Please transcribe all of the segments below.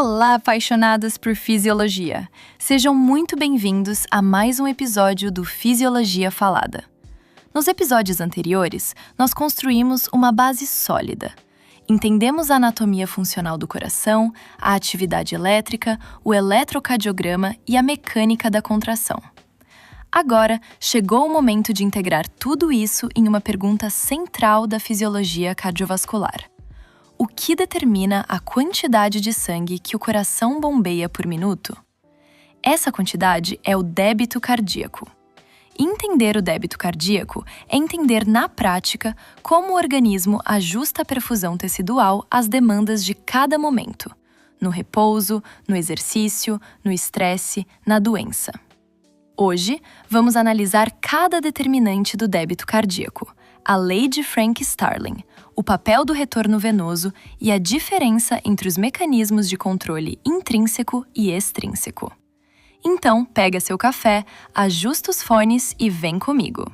Olá, apaixonadas por fisiologia! Sejam muito bem-vindos a mais um episódio do Fisiologia Falada. Nos episódios anteriores, nós construímos uma base sólida. Entendemos a anatomia funcional do coração, a atividade elétrica, o eletrocardiograma e a mecânica da contração. Agora, chegou o momento de integrar tudo isso em uma pergunta central da fisiologia cardiovascular. O que determina a quantidade de sangue que o coração bombeia por minuto? Essa quantidade é o débito cardíaco. Entender o débito cardíaco é entender na prática como o organismo ajusta a perfusão tecidual às demandas de cada momento, no repouso, no exercício, no estresse, na doença. Hoje, vamos analisar cada determinante do débito cardíaco, a lei de Frank-Starling, o papel do retorno venoso e a diferença entre os mecanismos de controle intrínseco e extrínseco. Então, pega seu café, ajusta os fones e vem comigo.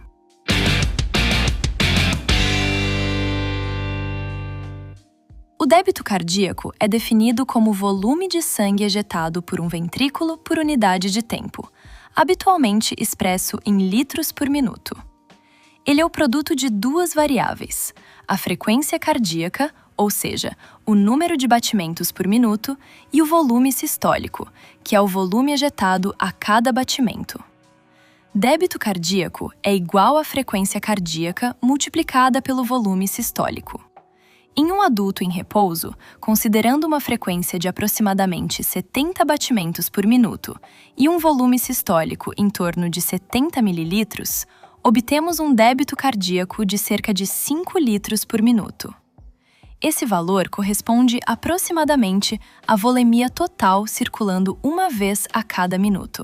O débito cardíaco é definido como o volume de sangue ejetado por um ventrículo por unidade de tempo, habitualmente expresso em litros por minuto. Ele é o produto de duas variáveis, a frequência cardíaca, ou seja, o número de batimentos por minuto, e o volume sistólico, que é o volume ejetado a cada batimento. Débito cardíaco é igual à frequência cardíaca multiplicada pelo volume sistólico. Em um adulto em repouso, considerando uma frequência de aproximadamente 70 batimentos por minuto e um volume sistólico em torno de 70 ml, obtemos um débito cardíaco de cerca de 5 litros por minuto. Esse valor corresponde aproximadamente à volemia total circulando uma vez a cada minuto.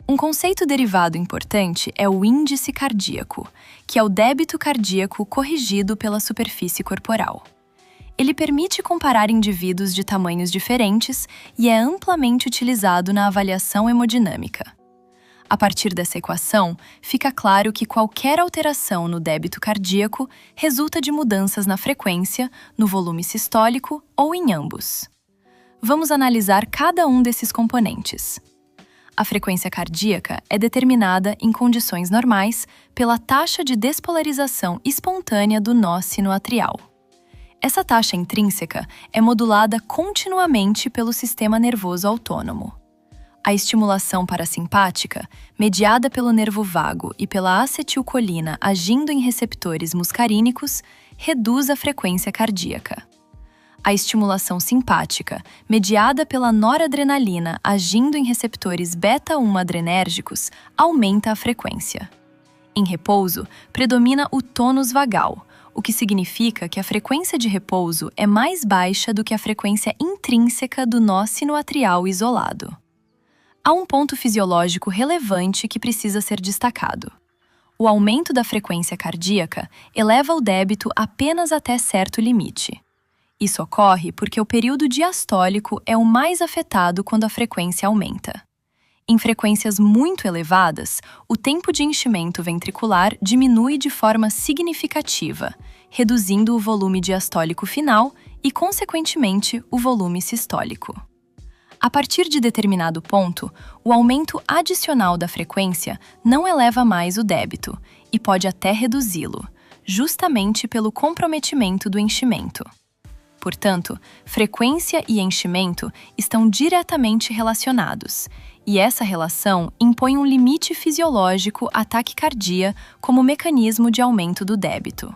Um conceito derivado importante é o índice cardíaco, que é o débito cardíaco corrigido pela superfície corporal. Ele permite comparar indivíduos de tamanhos diferentes e é amplamente utilizado na avaliação hemodinâmica. A partir dessa equação, fica claro que qualquer alteração no débito cardíaco resulta de mudanças na frequência, no volume sistólico ou em ambos. Vamos analisar cada um desses componentes. A frequência cardíaca é determinada em condições normais pela taxa de despolarização espontânea do nó sinoatrial. Essa taxa intrínseca é modulada continuamente pelo sistema nervoso autônomo. A estimulação parasimpática, mediada pelo nervo vago e pela acetilcolina agindo em receptores muscarínicos, reduz a frequência cardíaca. A estimulação simpática, mediada pela noradrenalina agindo em receptores beta-1 adrenérgicos, aumenta a frequência. Em repouso, predomina o tônus vagal, o que significa que a frequência de repouso é mais baixa do que a frequência intrínseca do nó sinoatrial isolado. Há um ponto fisiológico relevante que precisa ser destacado. O aumento da frequência cardíaca eleva o débito apenas até certo limite. Isso ocorre porque o período diastólico é o mais afetado quando a frequência aumenta. Em frequências muito elevadas, o tempo de enchimento ventricular diminui de forma significativa, reduzindo o volume diastólico final e, consequentemente, o volume sistólico. A partir de determinado ponto, o aumento adicional da frequência não eleva mais o débito e pode até reduzi-lo, justamente pelo comprometimento do enchimento. Portanto, frequência e enchimento estão diretamente relacionados, e essa relação impõe um limite fisiológico à taquicardia como mecanismo de aumento do débito.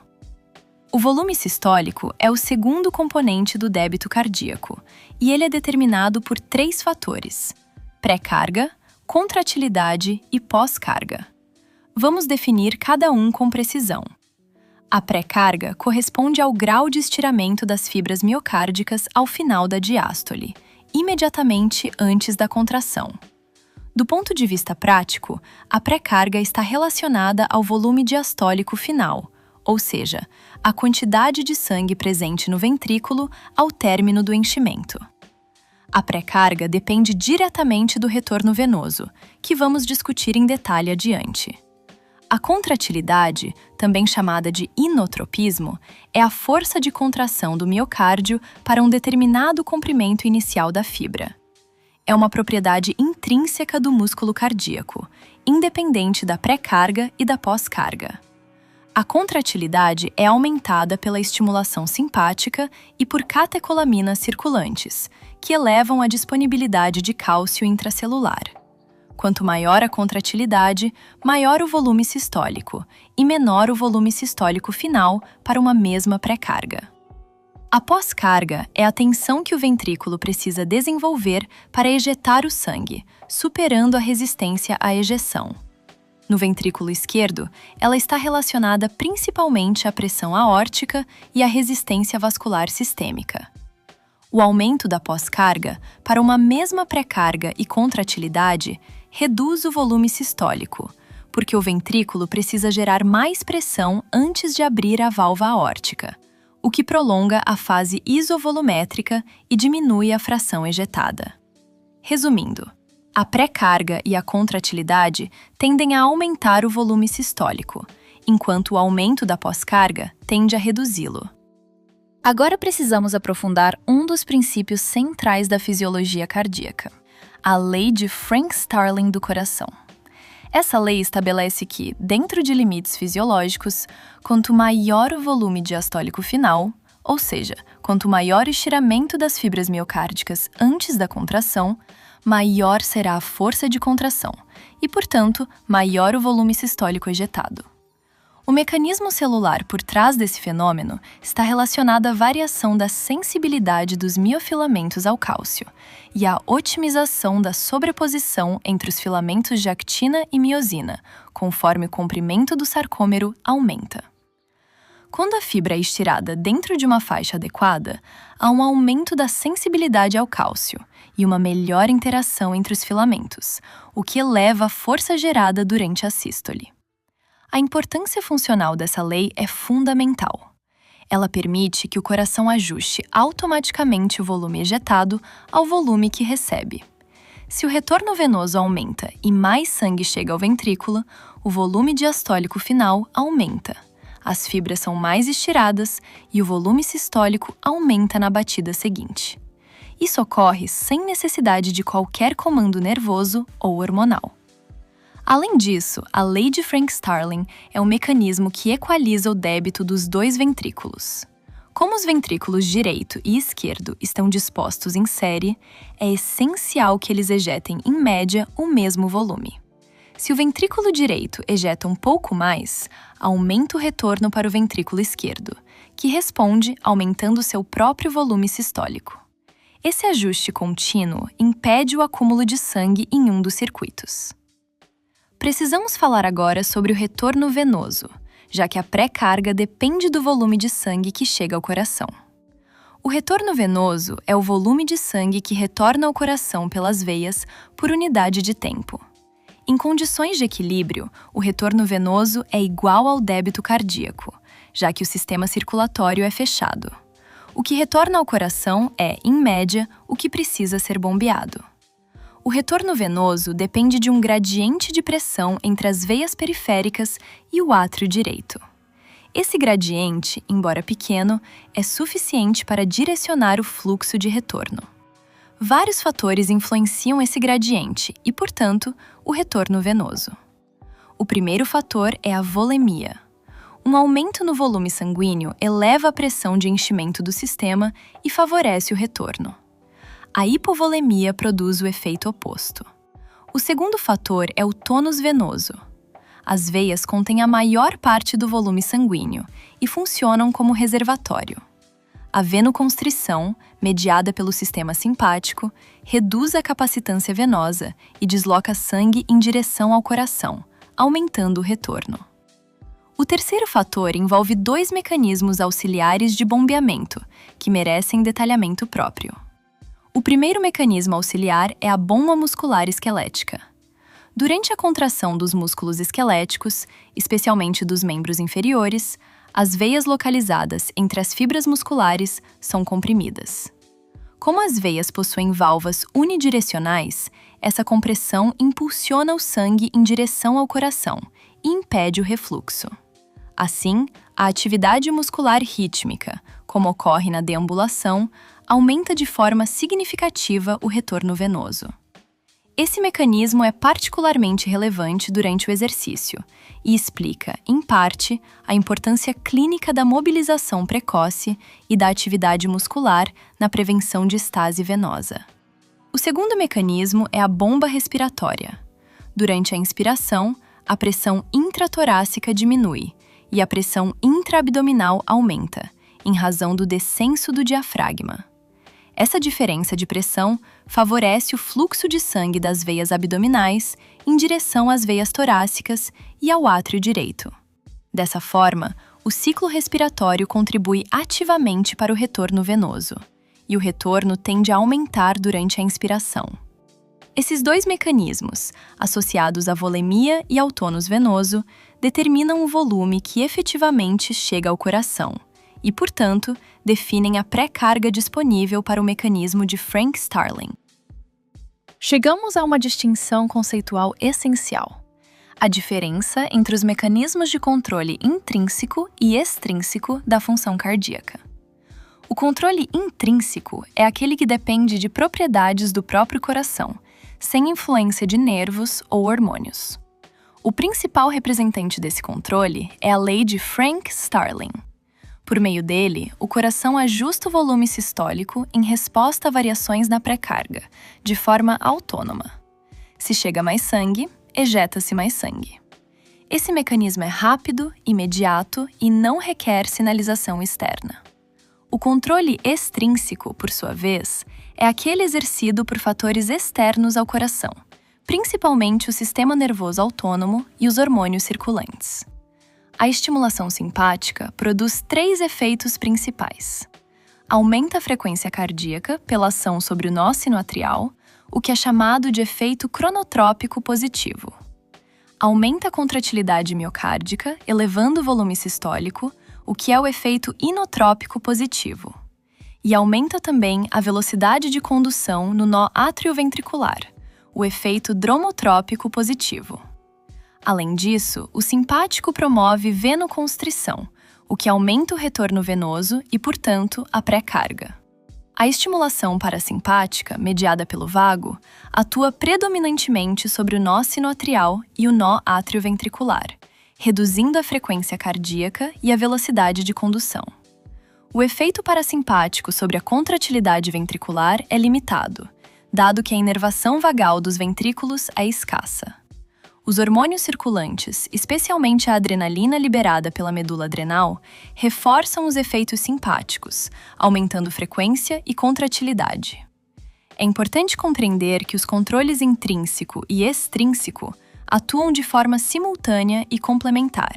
O volume sistólico é o segundo componente do débito cardíaco, e ele é determinado por 3 fatores: pré-carga, contratilidade e pós-carga. Vamos definir cada um com precisão. A pré-carga corresponde ao grau de estiramento das fibras miocárdicas ao final da diástole, imediatamente antes da contração. Do ponto de vista prático, a pré-carga está relacionada ao volume diastólico final, ou seja, a quantidade de sangue presente no ventrículo ao término do enchimento. A pré-carga depende diretamente do retorno venoso, que vamos discutir em detalhe adiante. A contratilidade, também chamada de inotropismo, é a força de contração do miocárdio para um determinado comprimento inicial da fibra. É uma propriedade intrínseca do músculo cardíaco, independente da pré-carga e da pós-carga. A contratilidade é aumentada pela estimulação simpática e por catecolaminas circulantes, que elevam a disponibilidade de cálcio intracelular. Quanto maior a contratilidade, maior o volume sistólico e menor o volume sistólico final para uma mesma pré-carga. A pós-carga é a tensão que o ventrículo precisa desenvolver para ejetar o sangue, superando a resistência à ejeção. No ventrículo esquerdo, ela está relacionada principalmente à pressão aórtica e à resistência vascular sistêmica. O aumento da pós-carga para uma mesma pré-carga e contratilidade reduz o volume sistólico, porque o ventrículo precisa gerar mais pressão antes de abrir a válvula aórtica, o que prolonga a fase isovolumétrica e diminui a fração ejetada. Resumindo, a pré-carga e a contratilidade tendem a aumentar o volume sistólico, enquanto o aumento da pós-carga tende a reduzi-lo. Agora precisamos aprofundar um dos princípios centrais da fisiologia cardíaca, a lei de Frank-Starling do coração. Essa lei estabelece que, dentro de limites fisiológicos, quanto maior o volume diastólico final, ou seja, quanto maior o estiramento das fibras miocárdicas antes da contração, maior será a força de contração e, portanto, maior o volume sistólico ejetado. O mecanismo celular por trás desse fenômeno está relacionado à variação da sensibilidade dos miofilamentos ao cálcio e à otimização da sobreposição entre os filamentos de actina e miosina, conforme o comprimento do sarcômero aumenta. Quando a fibra é estirada dentro de uma faixa adequada, há um aumento da sensibilidade ao cálcio e uma melhor interação entre os filamentos, o que eleva a força gerada durante a sístole. A importância funcional dessa lei é fundamental. Ela permite que o coração ajuste automaticamente o volume ejetado ao volume que recebe. Se o retorno venoso aumenta e mais sangue chega ao ventrículo, o volume diastólico final aumenta. As fibras são mais estiradas e o volume sistólico aumenta na batida seguinte. Isso ocorre sem necessidade de qualquer comando nervoso ou hormonal. Além disso, a lei de Frank-Starling é um mecanismo que equaliza o débito dos dois ventrículos. Como os ventrículos direito e esquerdo estão dispostos em série, é essencial que eles ejetem, em média, o mesmo volume. Se o ventrículo direito ejeta um pouco mais, aumenta o retorno para o ventrículo esquerdo, que responde aumentando seu próprio volume sistólico. Esse ajuste contínuo impede o acúmulo de sangue em um dos circuitos. Precisamos falar agora sobre o retorno venoso, já que a pré-carga depende do volume de sangue que chega ao coração. O retorno venoso é o volume de sangue que retorna ao coração pelas veias por unidade de tempo. Em condições de equilíbrio, o retorno venoso é igual ao débito cardíaco, já que o sistema circulatório é fechado. O que retorna ao coração é, em média, o que precisa ser bombeado. O retorno venoso depende de um gradiente de pressão entre as veias periféricas e o átrio direito. Esse gradiente, embora pequeno, é suficiente para direcionar o fluxo de retorno. Vários fatores influenciam esse gradiente e, portanto, o retorno venoso. O primeiro fator é a volemia. Um aumento no volume sanguíneo eleva a pressão de enchimento do sistema e favorece o retorno. A hipovolemia produz o efeito oposto. O segundo fator é o tônus venoso. As veias contêm a maior parte do volume sanguíneo e funcionam como reservatório. A venoconstrição, mediada pelo sistema simpático, reduz a capacitância venosa e desloca sangue em direção ao coração, aumentando o retorno. O terceiro fator envolve dois mecanismos auxiliares de bombeamento, que merecem detalhamento próprio. O primeiro mecanismo auxiliar é a bomba muscular esquelética. Durante a contração dos músculos esqueléticos, especialmente dos membros inferiores, as veias localizadas entre as fibras musculares são comprimidas. Como as veias possuem válvulas unidirecionais, essa compressão impulsiona o sangue em direção ao coração e impede o refluxo. Assim, a atividade muscular rítmica, como ocorre na deambulação, aumenta de forma significativa o retorno venoso. Esse mecanismo é particularmente relevante durante o exercício e explica, em parte, a importância clínica da mobilização precoce e da atividade muscular na prevenção de estase venosa. O segundo mecanismo é a bomba respiratória. Durante a inspiração, a pressão intratorácica diminui e a pressão intraabdominal aumenta, em razão do descenso do diafragma. Essa diferença de pressão favorece o fluxo de sangue das veias abdominais em direção às veias torácicas e ao átrio direito. Dessa forma, o ciclo respiratório contribui ativamente para o retorno venoso, e o retorno tende a aumentar durante a inspiração. Esses dois mecanismos, associados à volemia e ao tônus venoso, determinam o volume que efetivamente chega ao coração e, portanto, definem a pré-carga disponível para o mecanismo de Frank-Starling. Chegamos a uma distinção conceitual essencial: a diferença entre os mecanismos de controle intrínseco e extrínseco da função cardíaca. O controle intrínseco é aquele que depende de propriedades do próprio coração, sem influência de nervos ou hormônios. O principal representante desse controle é a lei de Frank-Starling. Por meio dele, o coração ajusta o volume sistólico em resposta a variações na pré-carga, de forma autônoma. Se chega mais sangue, ejeta-se mais sangue. Esse mecanismo é rápido, imediato e não requer sinalização externa. O controle extrínseco, por sua vez, é aquele exercido por fatores externos ao coração, principalmente o sistema nervoso autônomo e os hormônios circulantes. A estimulação simpática produz 3 efeitos principais. Aumenta a frequência cardíaca pela ação sobre o nó sinoatrial, o que é chamado de efeito cronotrópico positivo. Aumenta a contratilidade miocárdica, elevando o volume sistólico, o que é o efeito inotrópico positivo. E aumenta também a velocidade de condução no nó atrioventricular, o efeito dromotrópico positivo. Além disso, o simpático promove venoconstrição, o que aumenta o retorno venoso e, portanto, a pré-carga. A estimulação parasimpática, mediada pelo vago, atua predominantemente sobre o nó sinoatrial e o nó atrioventricular, reduzindo a frequência cardíaca e a velocidade de condução. O efeito parasimpático sobre a contratilidade ventricular é limitado, dado que a inervação vagal dos ventrículos é escassa. Os hormônios circulantes, especialmente a adrenalina liberada pela medula adrenal, reforçam os efeitos simpáticos, aumentando frequência e contratilidade. É importante compreender que os controles intrínseco e extrínseco atuam de forma simultânea e complementar.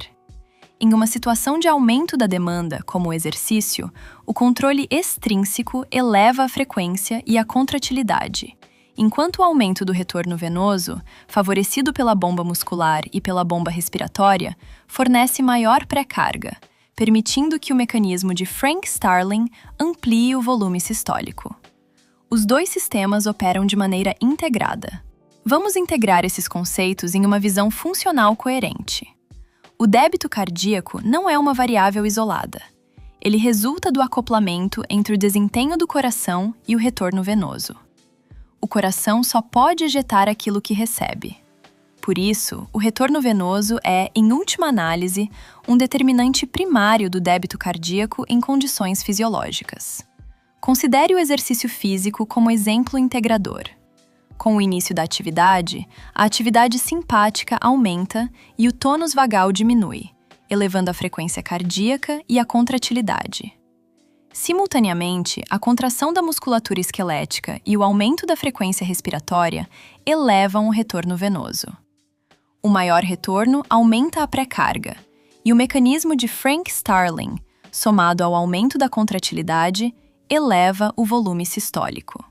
Em uma situação de aumento da demanda, como o exercício, o controle extrínseco eleva a frequência e a contratilidade, enquanto o aumento do retorno venoso, favorecido pela bomba muscular e pela bomba respiratória, fornece maior pré-carga, permitindo que o mecanismo de Frank-Starling amplie o volume sistólico. Os dois sistemas operam de maneira integrada. Vamos integrar esses conceitos em uma visão funcional coerente. O débito cardíaco não é uma variável isolada. Ele resulta do acoplamento entre o desempenho do coração e o retorno venoso. O coração só pode ejetar aquilo que recebe. Por isso, o retorno venoso é, em última análise, um determinante primário do débito cardíaco em condições fisiológicas. Considere o exercício físico como exemplo integrador. Com o início da atividade, a atividade simpática aumenta e o tônus vagal diminui, elevando a frequência cardíaca e a contratilidade. Simultaneamente, a contração da musculatura esquelética e o aumento da frequência respiratória elevam o retorno venoso. O maior retorno aumenta a pré-carga, e o mecanismo de Frank-Starling, somado ao aumento da contratilidade, eleva o volume sistólico.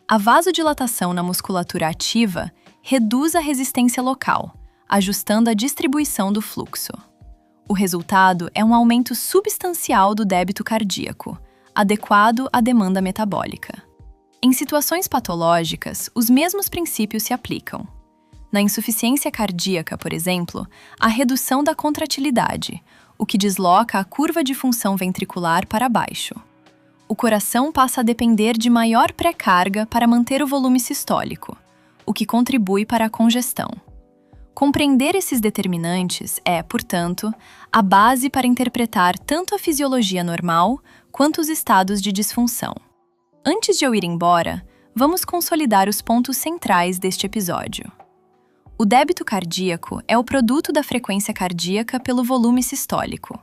A vasodilatação na musculatura ativa reduz a resistência local, ajustando a distribuição do fluxo. O resultado é um aumento substancial do débito cardíaco, adequado à demanda metabólica. Em situações patológicas, os mesmos princípios se aplicam. Na insuficiência cardíaca, por exemplo, há redução da contratilidade, o que desloca a curva de função ventricular para baixo. O coração passa a depender de maior pré-carga para manter o volume sistólico, o que contribui para a congestão. Compreender esses determinantes é, portanto, a base para interpretar tanto a fisiologia normal quanto os estados de disfunção. Antes de eu ir embora, vamos consolidar os pontos centrais deste episódio. O débito cardíaco é o produto da frequência cardíaca pelo volume sistólico.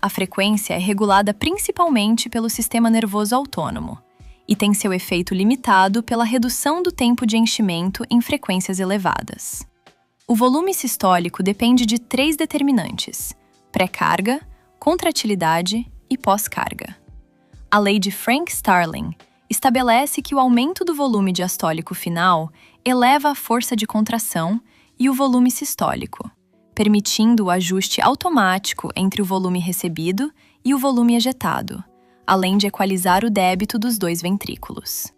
A frequência é regulada principalmente pelo sistema nervoso autônomo e tem seu efeito limitado pela redução do tempo de enchimento em frequências elevadas. O volume sistólico depende de 3 determinantes: pré-carga, contratilidade e pós-carga. A lei de Frank-Starling estabelece que o aumento do volume diastólico final eleva a força de contração e o volume sistólico, permitindo o ajuste automático entre o volume recebido e o volume ejetado, além de equalizar o débito dos 2 ventrículos.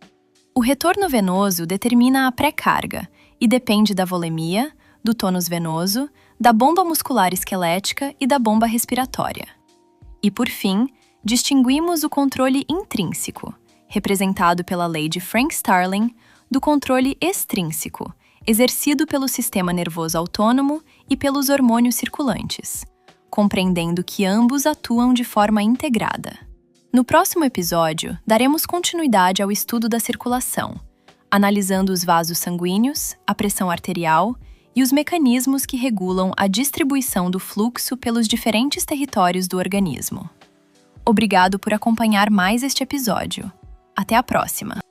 O retorno venoso determina a pré-carga e depende da volemia, do tônus venoso, da bomba muscular esquelética e da bomba respiratória. E, por fim, distinguimos o controle intrínseco, representado pela lei de Frank-Starling, do controle extrínseco, exercido pelo sistema nervoso autônomo e pelos hormônios circulantes, compreendendo que ambos atuam de forma integrada. No próximo episódio, daremos continuidade ao estudo da circulação, analisando os vasos sanguíneos, a pressão arterial e os mecanismos que regulam a distribuição do fluxo pelos diferentes territórios do organismo. Obrigado por acompanhar mais este episódio. Até a próxima!